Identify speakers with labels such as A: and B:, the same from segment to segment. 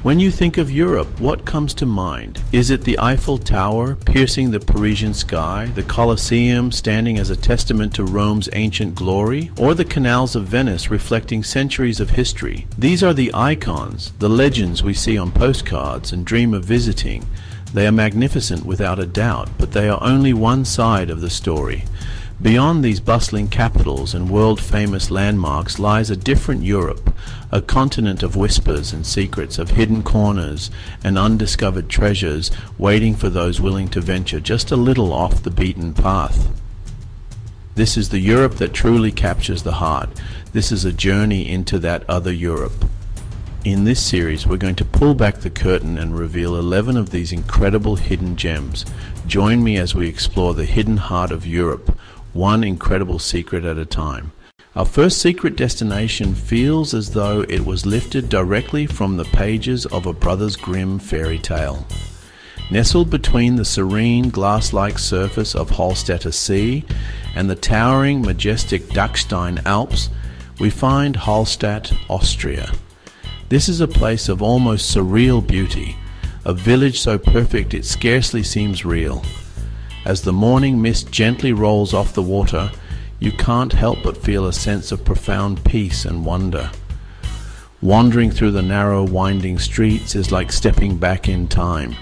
A: When you think of Europe, what comes to mind? Is it the Eiffel Tower piercing the Parisian sky, the Colosseum standing as a testament to Rome's ancient glory, or the canals of Venice reflecting centuries of history? These are the icons, the legends we see on postcards and dream of visiting. They are magnificent without a doubt, but they are only one side of the story. Beyond these bustling capitals and world-famous landmarks lies a different Europe, a continent of whispers and secrets, of hidden corners and undiscovered treasures waiting for those willing to venture just a little off the beaten path. This is the Europe that truly captures the heart. This is a journey into that other Europe. In this series, we're going to pull back the curtain and reveal 11 of these incredible hidden gems. Join me as we explore the hidden heart of Europe, one incredible secret at a time. Our first secret destination feels as though it was lifted directly from the pages of a Brothers Grimm fairy tale. Nestled between the serene glass-like surface of Hallstätter Sea and the towering, majestic Dachstein Alps, we find Hallstatt, Austria. This is a place of almost surreal beauty, a village so perfect it scarcely seems real. As the morning mist gently rolls off the water, you can't help but feel a sense of profound peace and wonder. Wandering through the narrow, winding streets is like stepping back in time.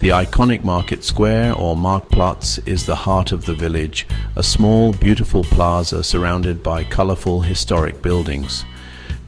A: The iconic market square, or Marktplatz, is the heart of the village, a small, beautiful plaza surrounded by colorful, historic buildings.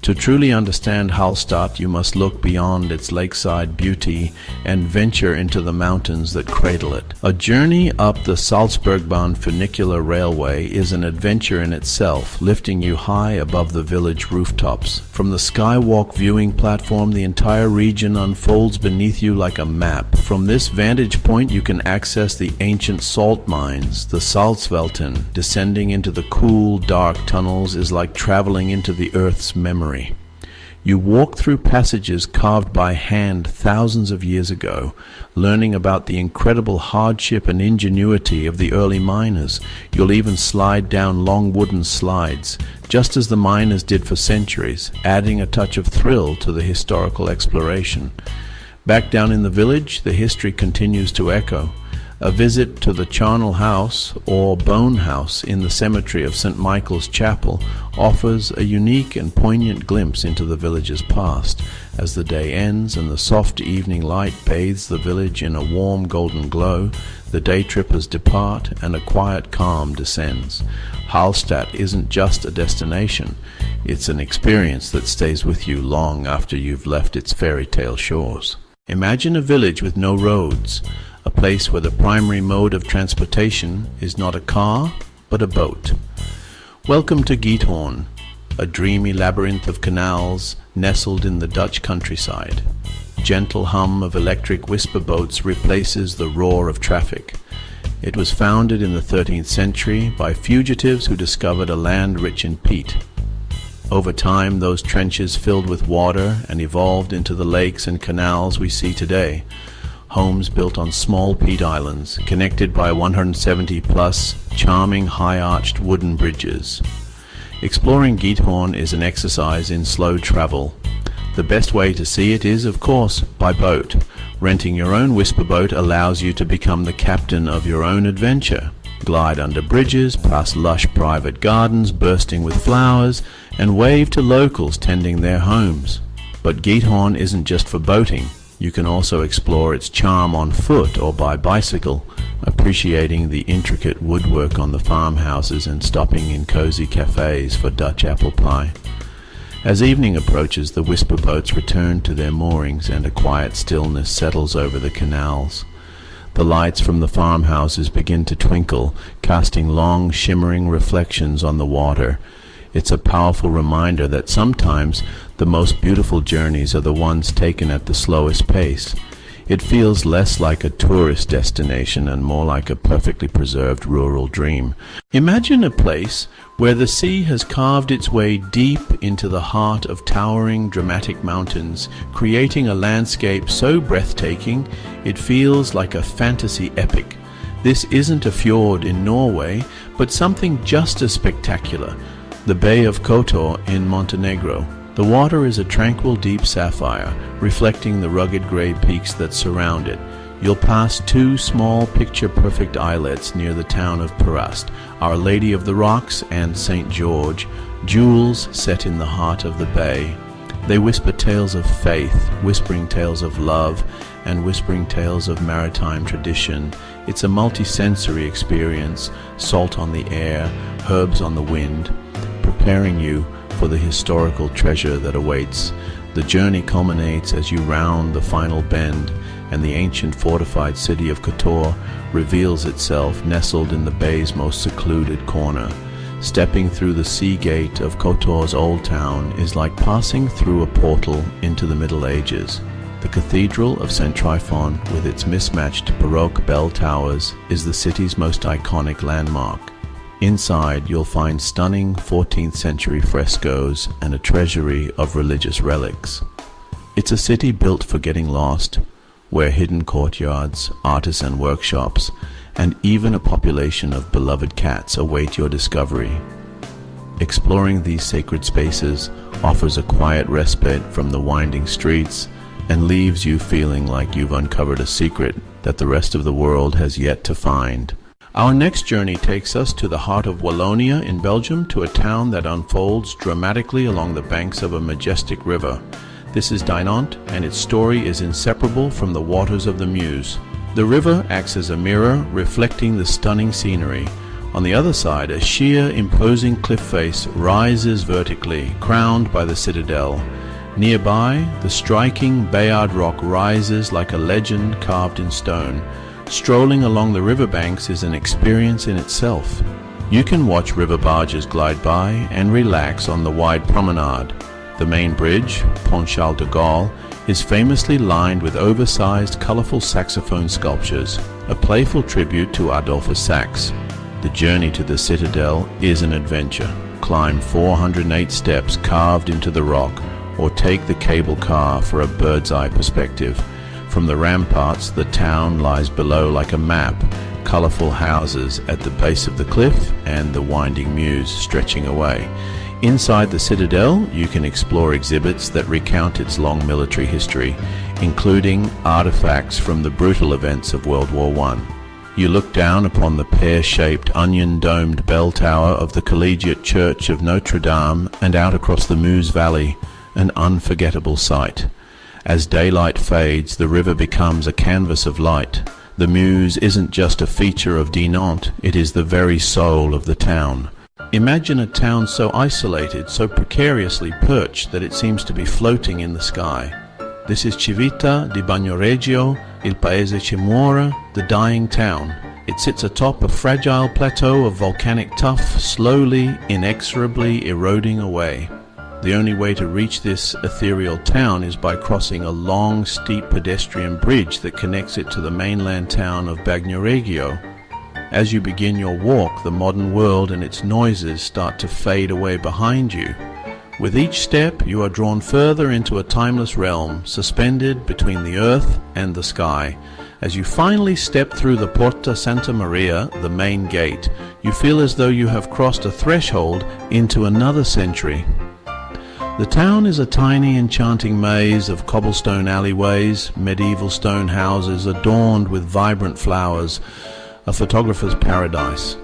A: To truly understand Hallstatt, you must look beyond its lakeside beauty and venture into the mountains that cradle it. A journey up the Salzburgbahn funicular railway is an adventure in itself, lifting you high above the village rooftops. From the skywalk viewing platform, the entire region unfolds beneath you like a map. From this vantage point, you can access the ancient salt mines, the Salzwelten. Descending into the cool, dark tunnels is like traveling into the Earth's memory. You walk through passages carved by hand thousands of years ago, learning about the incredible hardship and ingenuity of the early miners. You'll even slide down long wooden slides, just as the miners did for centuries, adding a touch of thrill to the historical exploration. Back down in the village, the history continues to echo. A visit to the charnel house, or bone house, in the cemetery of St. Michael's Chapel offers a unique and poignant glimpse into the village's past. As the day ends and the soft evening light bathes the village in a warm golden glow, the day trippers depart and a quiet calm descends. Hallstatt isn't just a destination, it's an experience that stays with you long after you've left its fairy tale shores. Imagine a village with no roads, a place where the primary mode of transportation is not a car, but a boat. Welcome to Giethoorn, a dreamy labyrinth of canals nestled in the Dutch countryside. Gentle hum of electric whisper boats replaces the roar of traffic. It was founded in the 13th century by fugitives who discovered a land rich in peat. Over time, those trenches filled with water and evolved into the lakes and canals we see today. Homes built on small peat islands, connected by 170-plus charming high-arched wooden bridges. Exploring Giethoorn is an exercise in slow travel. The best way to see it is, of course, by boat. Renting your own whisper boat allows you to become the captain of your own adventure. Glide under bridges, past lush private gardens bursting with flowers, and wave to locals tending their homes. But Giethoorn isn't just for boating. You can also explore its charm on foot or by bicycle, appreciating the intricate woodwork on the farmhouses and stopping in cozy cafes for Dutch apple pie. As evening approaches, the whisper boats return to their moorings and a quiet stillness settles over the canals. The lights from the farmhouses begin to twinkle, casting long, shimmering reflections on the water. It's a powerful reminder that sometimes the most beautiful journeys are the ones taken at the slowest pace. It feels less like a tourist destination and more like a perfectly preserved rural dream. Imagine a place where the sea has carved its way deep into the heart of towering, dramatic mountains, creating a landscape so breathtaking it feels like a fantasy epic. This isn't a fjord in Norway, but something just as spectacular. The Bay of Kotor in Montenegro. The water is a tranquil deep sapphire, reflecting the rugged gray peaks that surround it. You'll pass two small picture-perfect islets near the town of Perast, Our Lady of the Rocks and St. George, jewels set in the heart of the bay. They whisper tales of faith, whispering tales of love, and whispering tales of maritime tradition. It's a multi-sensory experience, salt on the air, herbs on the wind, preparing you for the historical treasure that awaits. The journey culminates as you round the final bend, and the ancient fortified city of Kotor reveals itself nestled in the bay's most secluded corner. Stepping through the sea gate of Kotor's old town is like passing through a portal into the Middle Ages. The Cathedral of St. Tryphon, with its mismatched Baroque bell towers, is the city's most iconic landmark. Inside, you'll find stunning 14th century frescoes and a treasury of religious relics. It's a city built for getting lost, where hidden courtyards, artisan workshops, and even a population of beloved cats await your discovery. Exploring these sacred spaces offers a quiet respite from the winding streets and leaves you feeling like you've uncovered a secret that the rest of the world has yet to find. Our next journey takes us to the heart of Wallonia in Belgium, to a town that unfolds dramatically along the banks of a majestic river. This is Dinant, and its story is inseparable from the waters of the Meuse. The river acts as a mirror, reflecting the stunning scenery. On the other side, a sheer, imposing cliff face rises vertically, crowned by the citadel. Nearby, the striking Bayard Rock rises like a legend carved in stone. Strolling along the riverbanks is an experience in itself. You can watch river barges glide by and relax on the wide promenade. The main bridge, Pont Charles de Gaulle, is famously lined with oversized, colorful saxophone sculptures, a playful tribute to Adolphus Sax. The journey to the citadel is an adventure. Climb 408 steps carved into the rock, or take the cable car for a bird's-eye perspective. From the ramparts, the town lies below like a map, colorful houses at the base of the cliff and the winding Meuse stretching away. Inside the citadel, you can explore exhibits that recount its long military history, including artifacts from the brutal events of World War I. You look down upon the pear-shaped, onion-domed bell tower of the Collegiate Church of Notre Dame and out across the Meuse Valley, an unforgettable sight. As daylight fades, the river becomes a canvas of light. The Meuse isn't just a feature of Dinant, it is the very soul of the town. Imagine a town so isolated, so precariously perched that it seems to be floating in the sky. This is Civita di Bagnoregio, il paese che muore, the dying town. It sits atop a fragile plateau of volcanic tuff, slowly, inexorably eroding away. The only way to reach this ethereal town is by crossing a long, steep pedestrian bridge that connects it to the mainland town of Bagnoregio. As you begin your walk, the modern world and its noises start to fade away behind you. With each step, you are drawn further into a timeless realm, suspended between the earth and the sky. As you finally step through the Porta Santa Maria, the main gate, you feel as though you have crossed a threshold into another century. The town is a tiny, enchanting maze of cobblestone alleyways, medieval stone houses adorned with vibrant flowers, a photographer's paradise.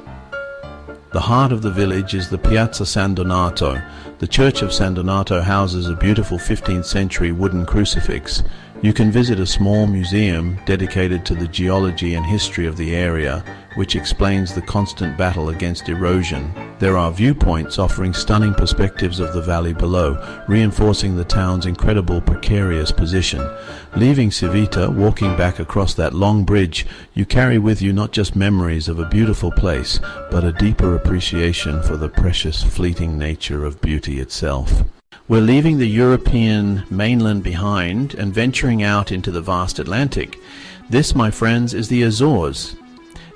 A: The heart of the village is the Piazza San Donato. The Church of San Donato houses a beautiful 15th century wooden crucifix. You can visit a small museum dedicated to the geology and history of the area, which explains the constant battle against erosion. There are viewpoints offering stunning perspectives of the valley below, reinforcing the town's incredible precarious position. Leaving Civita, walking back across that long bridge, you carry with you not just memories of a beautiful place, but a deeper appreciation for the precious, fleeting nature of beauty itself. We're leaving the European mainland behind and venturing out into the vast Atlantic. This, my friends, is the Azores.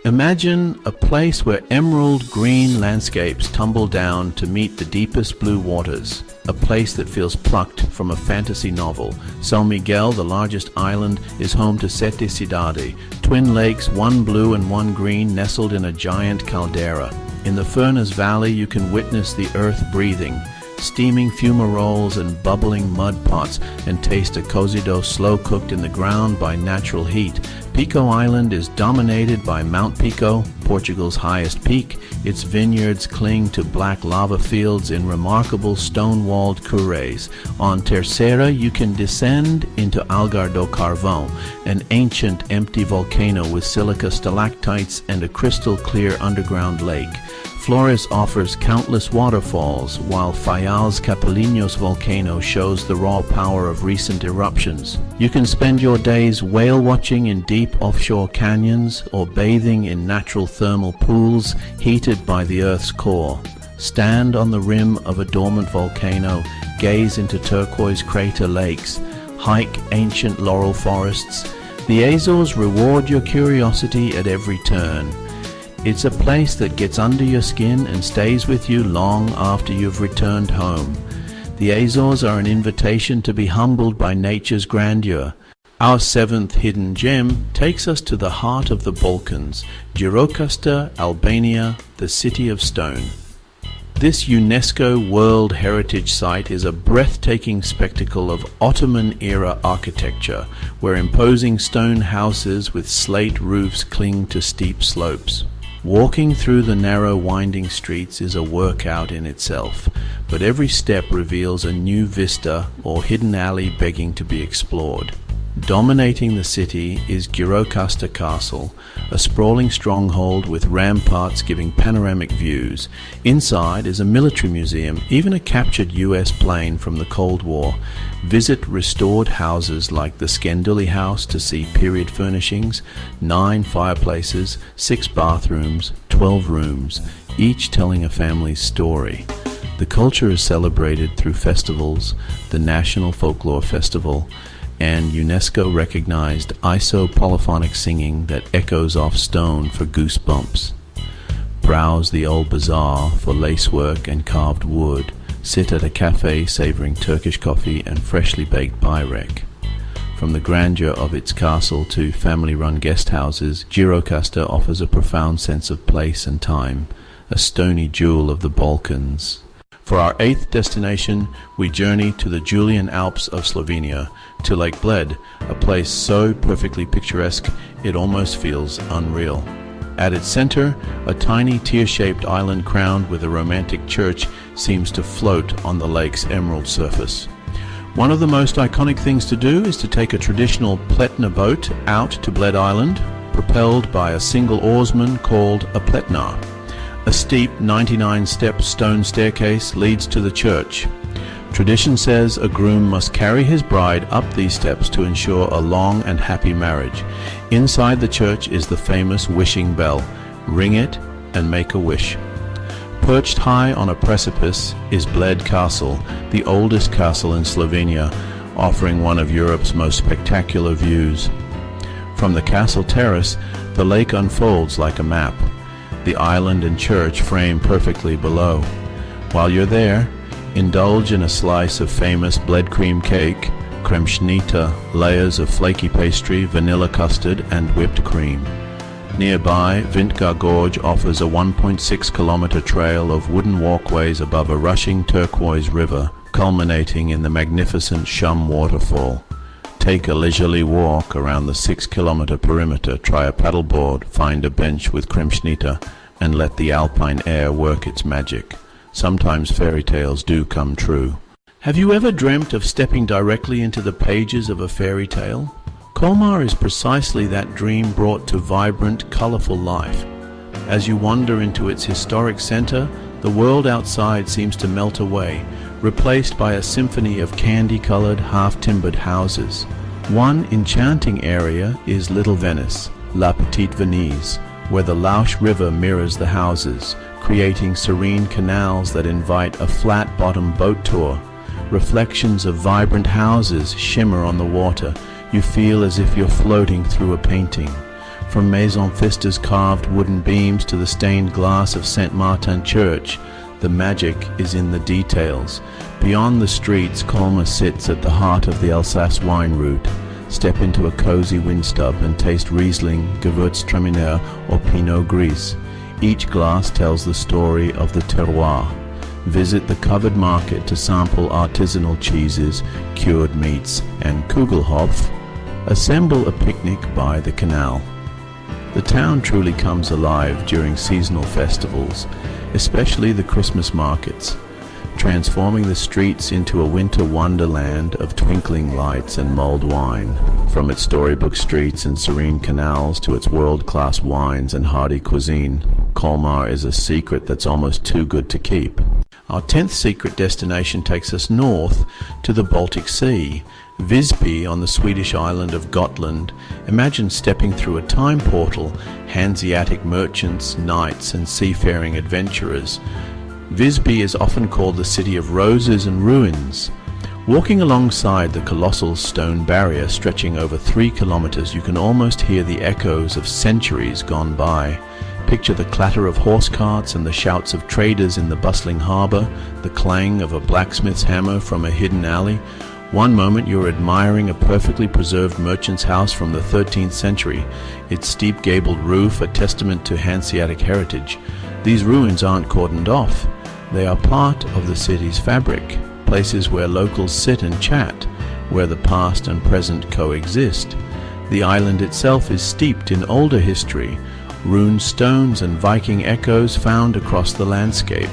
A: Imagine a place where emerald green landscapes tumble down to meet the deepest blue waters. A place that feels plucked from a fantasy novel. São Miguel, the largest island, is home to Sete Cidade, twin lakes, one blue and one green, nestled in a giant caldera. In the Furnas Valley, you can witness the earth breathing. steaming fumaroles and bubbling mud pots, and taste a cozido slow cooked in the ground by natural heat. Pico Island is dominated by Mount Pico, Portugal's highest peak. Its vineyards cling to black lava fields in remarkable stone-walled cures. On Terceira, you can descend into Algar do Carvão, an ancient empty volcano with silica stalactites and a crystal-clear underground lake. Flores offers countless waterfalls, while Faial's Capelinhos volcano shows the raw power of recent eruptions. You can spend your days whale watching in deep offshore canyons or bathing in natural thermal pools heated by the Earth's core. Stand on the rim of a dormant volcano, gaze into turquoise crater lakes, hike ancient laurel forests. The Azores reward your curiosity at every turn. It's a place that gets under your skin and stays with you long after you've returned home. The Azores are an invitation to be humbled by nature's grandeur. Our seventh hidden gem takes us to the heart of the Balkans, Gjirokasta, Albania, the City of Stone. This UNESCO World Heritage Site is a breathtaking spectacle of Ottoman-era architecture, where imposing stone houses with slate roofs cling to steep slopes. Walking through the narrow winding streets is a workout in itself, but every step reveals a new vista or hidden alley begging to be explored. Dominating the city is Gjirokasta Castle, a sprawling stronghold with ramparts giving panoramic views. Inside is a military museum, even a captured US plane from the Cold War. Visit restored houses like the Skenduli House to see period furnishings, 9 fireplaces, 6 bathrooms, 12 rooms, each telling a family's story. The culture is celebrated through festivals, the National Folklore Festival, and UNESCO-recognized iso-polyphonic singing that echoes off stone for goosebumps. Browse the old bazaar for lacework and carved wood. Sit at a cafe savoring Turkish coffee and freshly baked byrek. From the grandeur of its castle to family-run guest houses, Gjirokasta offers a profound sense of place and time, a stony jewel of the Balkans. For our 8th destination, we journey to the Julian Alps of Slovenia, to Lake Bled, a place so perfectly picturesque it almost feels unreal. At its center, a tiny tear-shaped island crowned with a romantic church seems to float on the lake's emerald surface. One of the most iconic things to do is to take a traditional pletna boat out to Bled Island, propelled by a single oarsman called a pletnar. A steep 99-step stone staircase leads to the church. Tradition says a groom must carry his bride up these steps to ensure a long and happy marriage. Inside the church is the famous wishing bell. Ring it and make a wish. Perched high on a precipice is Bled Castle, the oldest castle in Slovenia, offering one of Europe's most spectacular views. From the castle terrace, the lake unfolds like a map. The island and church frame perfectly below. While you're there, indulge in a slice of famous Bled cream cake, kremšnita, layers of flaky pastry, vanilla custard, and whipped cream. Nearby, Vintgar Gorge offers a 1.6-kilometer trail of wooden walkways above a rushing turquoise river, culminating in the magnificent Shum waterfall. Take a leisurely walk around the 6-kilometer perimeter, try a paddleboard, find a bench with kremšnita, and let the alpine air work its magic. Sometimes fairy tales do come true. Have you ever dreamt of stepping directly into the pages of a fairy tale? Colmar is precisely that dream brought to vibrant, colorful life. As you wander into its historic center, the world outside seems to melt away, replaced by a symphony of candy-colored, half-timbered houses. One enchanting area is Little Venice, La Petite Venise, where the Lausch River mirrors the houses, creating serene canals that invite a flat-bottom boat tour. Reflections of vibrant houses shimmer on the water. You feel as if you're floating through a painting. From Maison Fista's carved wooden beams to the stained glass of Saint Martin Church, the magic is in the details. Beyond the streets, Colmar sits at the heart of the Alsace wine route. Step into a cozy windstub and taste Riesling, Gewürztraminer, or Pinot Gris. Each glass tells the story of the terroir. Visit the covered market to sample artisanal cheeses, cured meats, and Kugelhopf. Assemble a picnic by the canal. The town truly comes alive during seasonal festivals, especially the Christmas markets, transforming the streets into a winter wonderland of twinkling lights and mulled wine. From its storybook streets and serene canals to its world-class wines and hearty cuisine, Colmar is a secret that's almost too good to keep. Our 10th secret destination takes us north to the Baltic Sea. Visby on the Swedish island of Gotland. Imagine stepping through a time portal, Hanseatic merchants, knights, and seafaring adventurers. Visby is often called the city of roses and ruins. Walking alongside the colossal stone barrier stretching over 3 kilometers, you can almost hear the echoes of centuries gone by. Picture the clatter of horse carts and the shouts of traders in the bustling harbor, the clang of a blacksmith's hammer from a hidden alley. One moment you're admiring a perfectly preserved merchant's house from the 13th century, its steep gabled roof a testament to Hanseatic heritage. These ruins aren't cordoned off. They are part of the city's fabric, places where locals sit and chat, where the past and present coexist. The island itself is steeped in older history, runed stones and Viking echoes found across the landscape.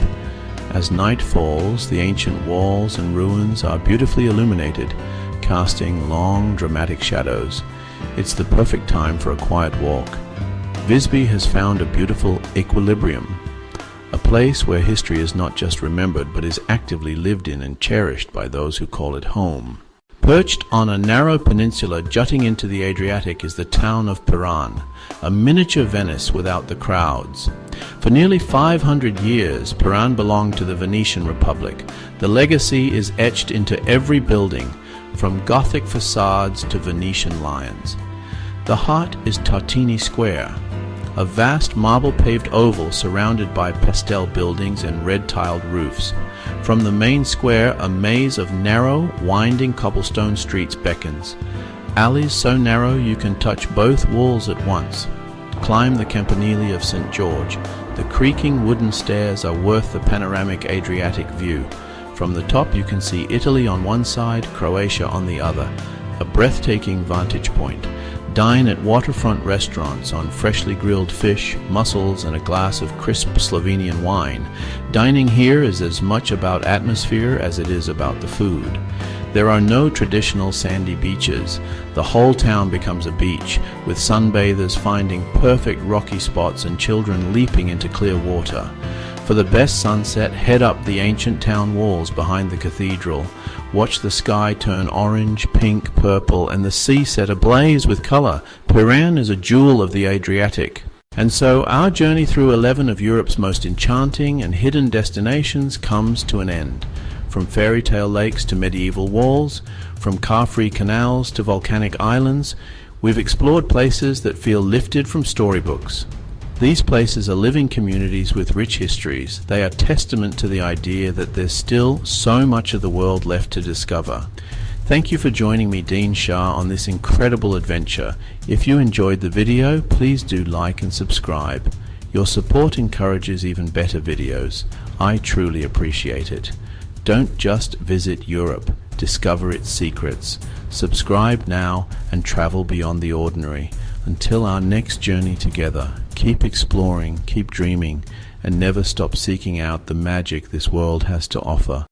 A: As night falls, the ancient walls and ruins are beautifully illuminated, casting long, dramatic shadows. It's the perfect time for a quiet walk. Visby has found a beautiful equilibrium, a place where history is not just remembered but is actively lived in and cherished by those who call it home. Perched on a narrow peninsula jutting into the Adriatic is the town of Piran, a miniature Venice without the crowds. For nearly 500 years, Piran belonged to the Venetian Republic. The legacy is etched into every building, from Gothic facades to Venetian lions. The heart is Tartini Square, a vast marble-paved oval surrounded by pastel buildings and red-tiled roofs. From the main square, a maze of narrow, winding cobblestone streets beckons. Alleys so narrow you can touch both walls at once. Climb the campanile of St. George. The creaking wooden stairs are worth the panoramic Adriatic view. From the top you can see Italy on one side, Croatia on the other. A breathtaking vantage point. Dine at waterfront restaurants on freshly grilled fish, mussels, and a glass of crisp Slovenian wine. Dining here is as much about atmosphere as it is about the food. There are no traditional sandy beaches. The whole town becomes a beach, with sunbathers finding perfect rocky spots and children leaping into clear water. For the best sunset, head up the ancient town walls behind the cathedral. Watch the sky turn orange, pink, purple, and the sea set ablaze with color. Piran is a jewel of the Adriatic. And so our journey through 11 of Europe's most enchanting and hidden destinations comes to an end. From fairy tale lakes to medieval walls, from car-free canals to volcanic islands, we've explored places that feel lifted from storybooks. These places are living communities with rich histories. They are testament to the idea that there's still so much of the world left to discover. Thank you for joining me, Dean Shah, on this incredible adventure. If you enjoyed the video, please do like and subscribe. Your support encourages even better videos. I truly appreciate it. Don't just visit Europe, discover its secrets. Subscribe now and travel beyond the ordinary. Until our next journey together, keep exploring, keep dreaming, and never stop seeking out the magic this world has to offer.